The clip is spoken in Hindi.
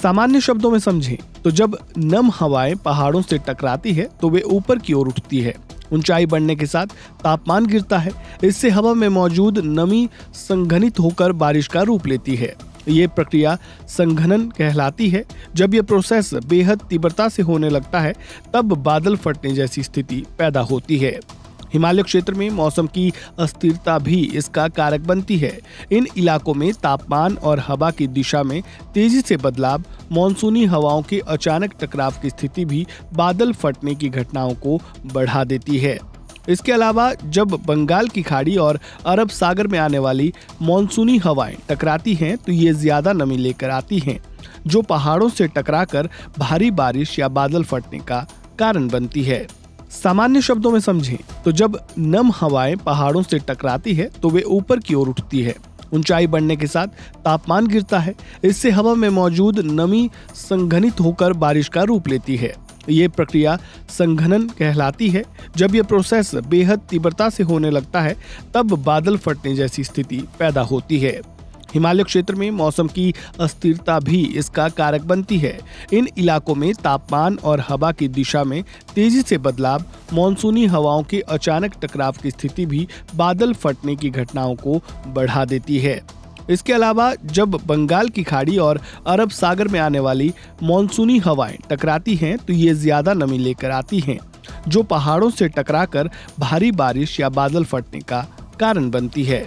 सामान्य शब्दों में समझें तो जब नम हवाएं पहाड़ों से टकराती है तो वे ऊपर की ओर उठती है। ऊंचाई बढ़ने के साथ तापमान गिरता है। इससे हवा में मौजूद नमी संघनित होकर बारिश का रूप लेती है। ये प्रक्रिया संघनन कहलाती है। जब यह प्रोसेस बेहद तीव्रता से होने लगता है तब बादल फटने जैसी स्थिति पैदा होती है। हिमालय क्षेत्र में मौसम की अस्थिरता भी इसका कारक बनती है। इन इलाकों में तापमान और हवा की दिशा में तेजी से बदलाव, मानसूनी हवाओं के अचानक टकराव की स्थिति भी बादल फटने की घटनाओं को बढ़ा देती है। इसके अलावा जब बंगाल की खाड़ी और अरब सागर में आने वाली मानसूनी हवाएं टकराती हैं तो ये ज्यादा नमी लेकर आती हैं, जो पहाड़ों से टकराकर भारी बारिश या बादल फटने का कारण बनती है। सामान्य शब्दों में समझें तो जब नम हवाएं पहाड़ों से टकराती है तो वे ऊपर की ओर उठती है। ऊंचाई बढ़ने के साथ तापमान गिरता है। इससे हवा में मौजूद नमी संघनित होकर बारिश का रूप लेती है। ये प्रक्रिया संघनन कहलाती है। जब यह प्रोसेस बेहद तीव्रता से होने लगता है तब बादल फटने जैसी स्थिति पैदा होती है। हिमालय क्षेत्र में मौसम की अस्थिरता भी इसका कारक बनती है। इन इलाकों में तापमान और हवा की दिशा में तेजी से बदलाव, मानसूनी हवाओं के अचानक टकराव की स्थिति भी बादल फटने की घटनाओं को बढ़ा देती है। इसके अलावा जब बंगाल की खाड़ी और अरब सागर में आने वाली मानसूनी हवाएं टकराती हैं तो ये ज्यादा नमी लेकर आती हैं, जो पहाड़ों से टकराकर भारी बारिश या बादल फटने का कारण बनती है।